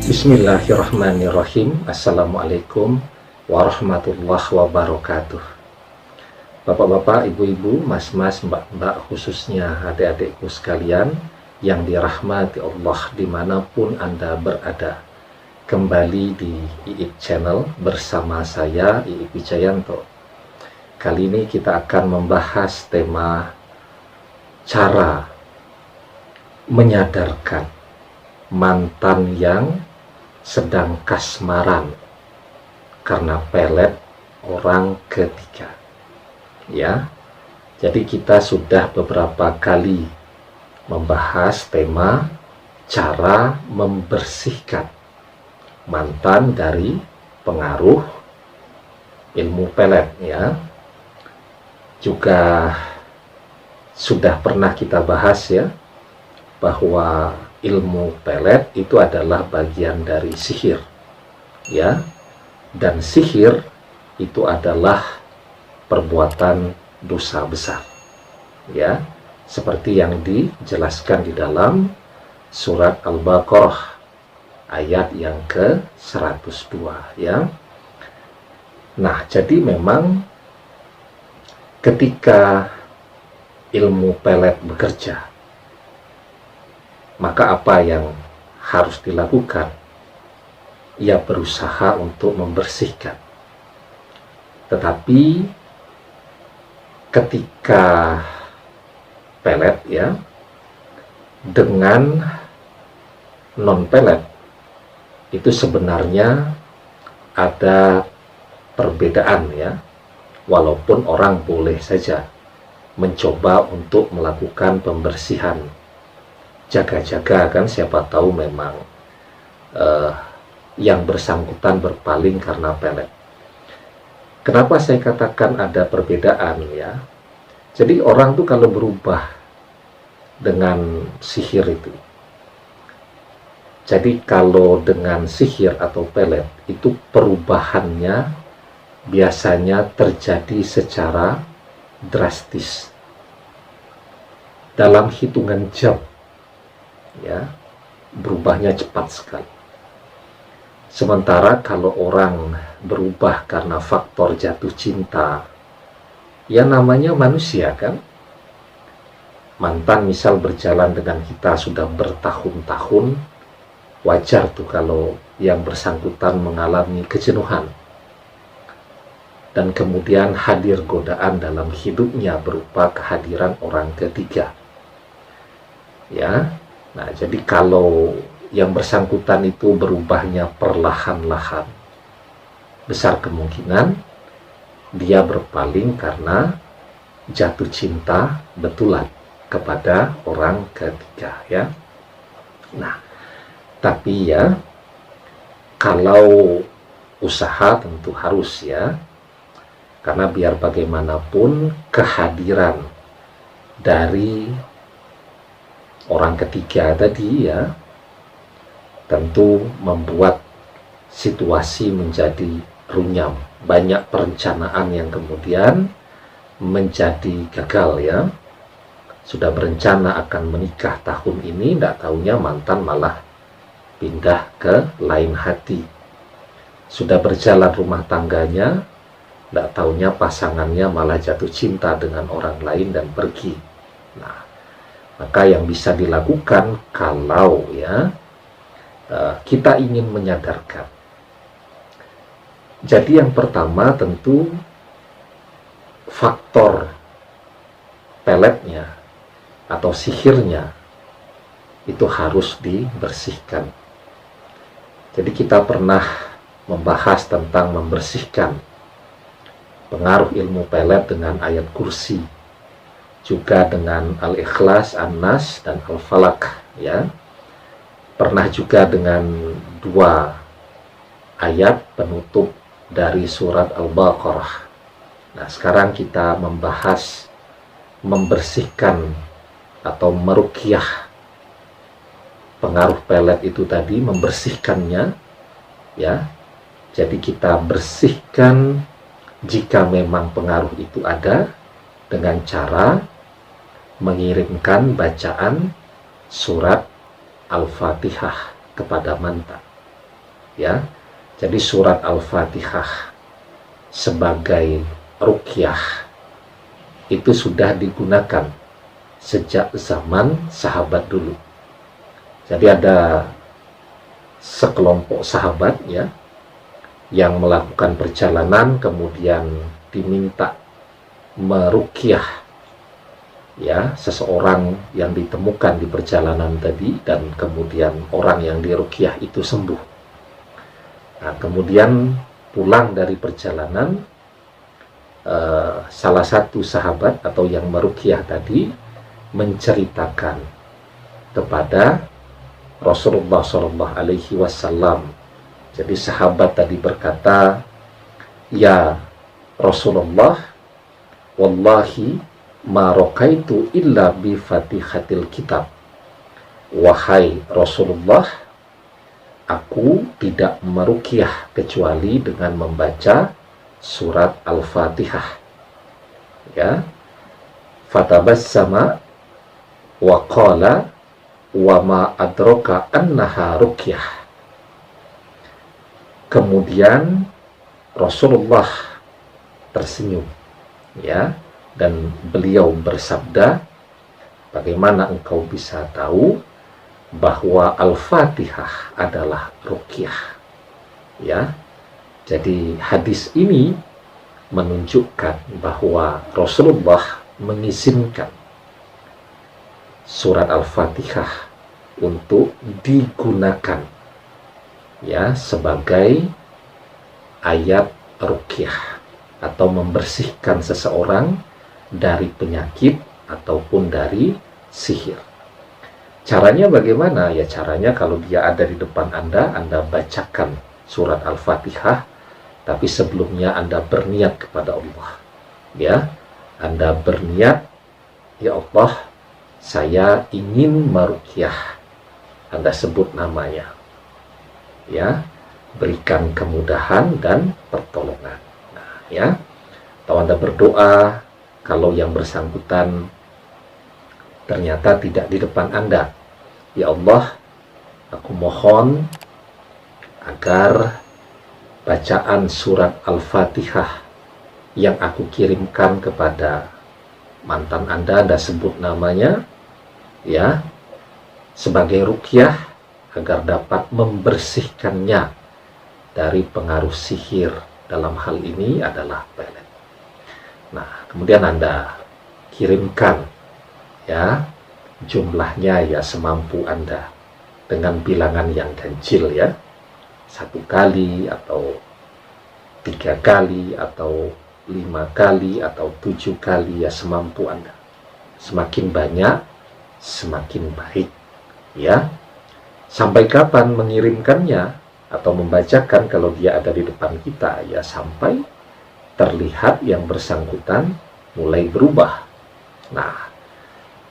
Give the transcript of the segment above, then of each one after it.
Bismillahirrahmanirrahim. Assalamualaikum warahmatullahi wabarakatuh. Bapak-bapak, ibu-ibu, mas-mas, mbak-mbak, khususnya adik-adikku sekalian yang dirahmati Allah dimanapun Anda berada. Kembali di IIP Channel bersama saya, IIP Wijayanto. Kali ini kita akan membahas tema cara menyadarkan mantan yang sedang kasmaran karena pelet orang ketiga. Ya, jadi kita sudah beberapa kali membahas tema cara membersihkan mantan dari pengaruh ilmu pelet, ya. Juga sudah pernah kita bahas, ya, bahwa ilmu pelet itu adalah bagian dari sihir, ya, dan sihir itu adalah perbuatan dosa besar, ya, seperti yang dijelaskan di dalam surat Al-Baqarah ayat yang ke-102, ya. Nah, jadi memang ketika ilmu pelet bekerja, maka apa yang harus dilakukan? Ia berusaha untuk membersihkan. Tetapi ketika pelet, ya, dengan non pelet itu sebenarnya ada perbedaan, ya. Walaupun orang boleh saja mencoba untuk melakukan pembersihan, jaga-jaga, kan, siapa tahu memang yang bersangkutan berpaling karena pelet. Kenapa saya katakan ada perbedaan, ya? Jadi orang tuh kalau berubah dengan sihir itu, jadi kalau dengan sihir atau pelet itu perubahannya biasanya terjadi secara drastis dalam hitungan jam, ya, berubahnya cepat sekali. Sementara kalau orang berubah karena faktor jatuh cinta, ya namanya manusia, kan. Mantan misal berjalan dengan kita sudah bertahun-tahun, wajar tuh kalau yang bersangkutan mengalami kejenuhan dan kemudian hadir godaan dalam hidupnya berupa kehadiran orang ketiga, ya. Nah, jadi kalau yang bersangkutan itu berubahnya perlahan-lahan, besar kemungkinan dia berpaling karena jatuh cinta betulan kepada orang ketiga, ya. Nah, tapi, ya, kalau usaha tentu harus, ya, karena biar bagaimanapun kehadiran dari orang ketiga tadi, ya, tentu membuat situasi menjadi runyam. Banyak perencanaan yang kemudian menjadi gagal, ya. Sudah berencana akan menikah tahun ini, tidak tahunya mantan malah pindah ke lain hati. Sudah berjalan rumah tangganya, tidak tahunya pasangannya malah jatuh cinta dengan orang lain dan pergi. Nah, maka yang bisa dilakukan kalau, ya, kita ingin menyadarkan. Jadi yang pertama tentu faktor peletnya atau sihirnya itu harus dibersihkan. Jadi kita pernah membahas tentang membersihkan pengaruh ilmu pelet dengan ayat kursi, juga dengan Al-Ikhlas, An-Nas, dan Al-Falaq, ya. Pernah juga dengan dua ayat penutup dari surat Al-Baqarah. Nah, sekarang kita membahas membersihkan atau meruqyah pengaruh pelet itu tadi, membersihkannya, ya. Jadi kita bersihkan jika memang pengaruh itu ada dengan cara mengirimkan bacaan surat Al-Fatihah kepada mantan. ya. Jadi surat Al-Fatihah sebagai ruqyah itu sudah digunakan sejak zaman sahabat dulu. Jadi ada sekelompok sahabat ya yang melakukan perjalanan kemudian diminta meruqyah ya seseorang yang ditemukan di perjalanan tadi, dan kemudian orang yang diruqyah itu sembuh. Nah, kemudian pulang dari perjalanan, salah satu sahabat atau yang meruqyah tadi menceritakan kepada Rasulullah SAW. Jadi sahabat tadi berkata, "Ya Rasulullah, wallahi ma raqaitu illa bi fatihatil kitab." Wahai Rasulullah, aku tidak meruqyah kecuali dengan membaca surat Al-Fatihah. Ya. Fatabassama wa qala wa ma adraka annaha ruqyah. Kemudian Rasulullah tersenyum ya, dan beliau bersabda, "Bagaimana engkau bisa tahu bahwa Al-Fatihah adalah ruqyah?" Ya. Jadi hadis ini menunjukkan bahwa Rasulullah mengizinkan surat Al-Fatihah untuk digunakan ya sebagai ayat ruqyah atau membersihkan seseorang dari penyakit ataupun dari sihir. Caranya bagaimana? Ya caranya kalau dia ada di depan Anda bacakan surat Al-Fatihah, tapi sebelumnya Anda berniat kepada Allah. Ya, Anda berniat, "Ya Allah, saya ingin meruqyah." Anda sebut namanya. Ya, berikan kemudahan dan pertolongan. Nah, ya. Atau Anda berdoa kalau yang bersangkutan ternyata tidak di depan Anda. "Ya Allah, aku mohon agar bacaan surat Al-Fatihah yang aku kirimkan kepada mantan Anda sebut namanya, ya, sebagai ruqyah agar dapat membersihkannya dari pengaruh sihir. Dalam hal ini adalah pelet." Nah, kemudian Anda kirimkan ya jumlahnya ya semampu Anda dengan bilangan yang ganjil ya, 1 kali atau 3 kali atau 5 kali atau 7 kali ya semampu Anda. Semakin banyak semakin baik ya. Sampai kapan mengirimkannya atau membacakan kalau dia ada di depan kita? Ya sampai terlihat yang bersangkutan mulai berubah. Nah,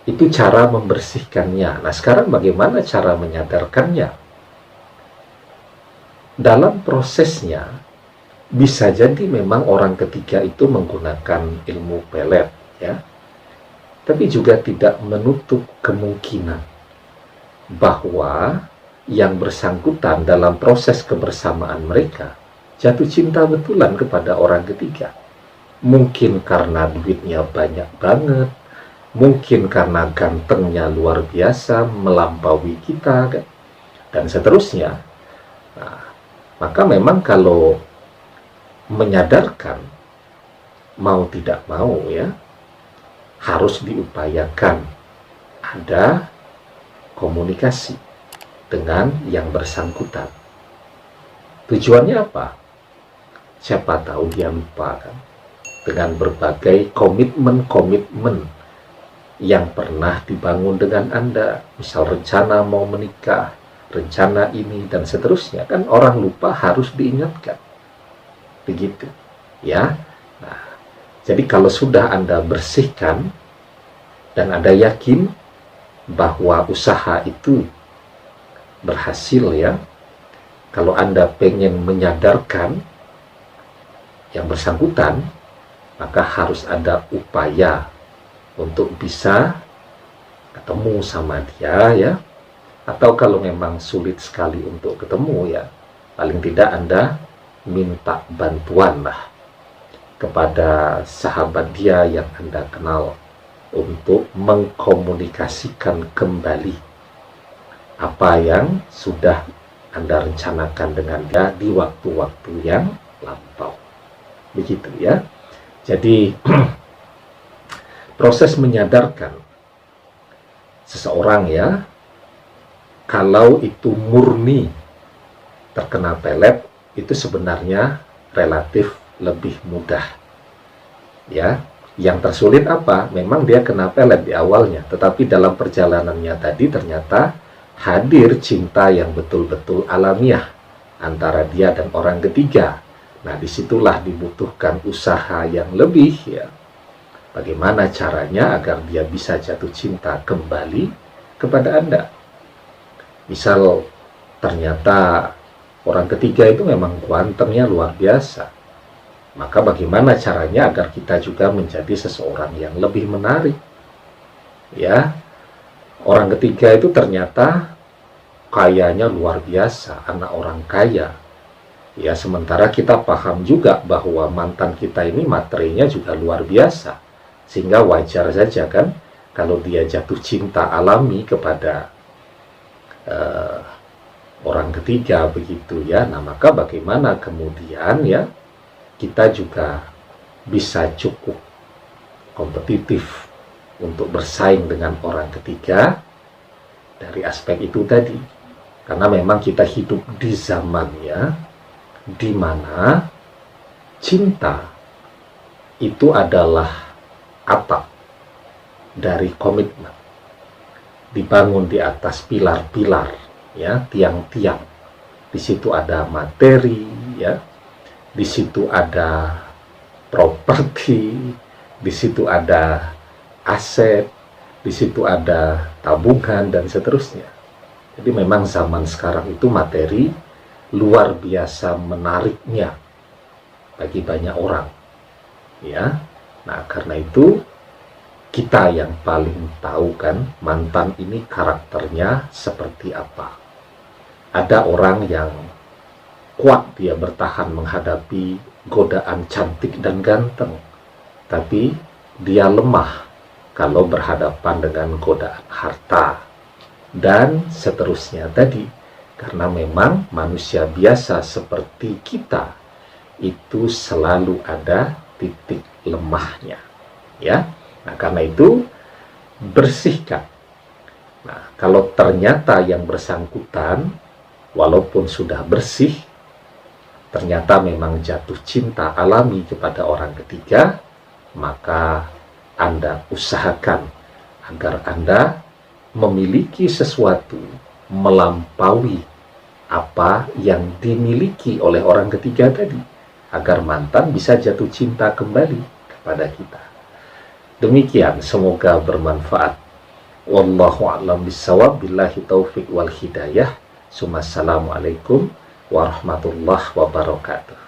itu cara membersihkannya. Nah, sekarang bagaimana cara menyadarkannya? Dalam prosesnya, bisa jadi memang orang ketiga itu menggunakan ilmu pelet, ya. Tapi juga tidak menutup kemungkinan bahwa yang bersangkutan dalam proses kebersamaan mereka jatuh cinta betulan kepada orang ketiga. Mungkin karena duitnya banyak banget, mungkin karena gantengnya luar biasa, melampaui kita, kan? Dan seterusnya. Nah, maka memang kalau menyadarkan, mau tidak mau ya, harus diupayakan ada komunikasi dengan yang bersangkutan. Tujuannya apa? Siapa tahu dia lupa kan? Dengan berbagai komitmen yang pernah dibangun dengan Anda, misal rencana mau menikah, rencana ini dan seterusnya, kan orang lupa harus diingatkan. Begitu. Ya. Nah, jadi kalau sudah Anda bersihkan dan Anda yakin bahwa usaha itu berhasil ya, kalau Anda pengen menyadarkan yang bersangkutan, maka harus ada upaya untuk bisa ketemu sama dia ya. Atau kalau memang sulit sekali untuk ketemu ya, paling tidak Anda minta bantuan lah kepada sahabat dia yang Anda kenal untuk mengkomunikasikan kembali apa yang sudah Anda rencanakan dengan dia di waktu-waktu yang lampau. Begitu ya. Jadi proses menyadarkan seseorang ya, kalau itu murni terkena pelet, itu sebenarnya relatif lebih mudah. Ya, yang tersulit apa? Memang dia kena pelet di awalnya, tetapi dalam perjalanannya tadi ternyata hadir cinta yang betul-betul alamiah antara dia dan orang ketiga. Nah, disitulah dibutuhkan usaha yang lebih ya. Bagaimana caranya agar dia bisa jatuh cinta kembali kepada Anda? Misal ternyata orang ketiga itu memang kuantumnya luar biasa. Maka bagaimana caranya agar kita juga menjadi seseorang yang lebih menarik? Ya, orang ketiga itu ternyata kayanya luar biasa, anak orang kaya. Ya, sementara kita paham juga bahwa mantan kita ini materinya juga luar biasa. Sehingga wajar saja kan kalau dia jatuh cinta alami kepada orang ketiga begitu ya. Nah, maka bagaimana kemudian ya kita juga bisa cukup kompetitif untuk bersaing dengan orang ketiga dari aspek itu tadi. Karena memang kita hidup di zamannya di mana cinta itu adalah atap dari komitmen, dibangun di atas pilar-pilar ya, tiang-tiang. Di situ ada materi ya, di situ ada properti, di situ ada aset, di situ ada tabungan dan seterusnya. Jadi memang zaman sekarang itu materi luar biasa menariknya bagi banyak orang ya. Nah, karena itu kita yang paling tahu kan mantan ini karakternya seperti apa. Ada orang yang kuat dia bertahan menghadapi godaan cantik dan ganteng, tapi dia lemah kalau berhadapan dengan godaan harta dan seterusnya tadi. Karena memang manusia biasa seperti kita itu selalu ada titik lemahnya ya. Nah, karena itu bersihkan. Nah, kalau ternyata yang bersangkutan walaupun sudah bersih ternyata memang jatuh cinta alami kepada orang ketiga, maka Anda usahakan agar Anda memiliki sesuatu melampaui apa yang dimiliki oleh orang ketiga tadi, agar mantan bisa jatuh cinta kembali kepada kita. Demikian, semoga bermanfaat. Wallahu a'lam bishawab, billahi taufiq wal hidayah. Assalamualaikum warahmatullahi wabarakatuh.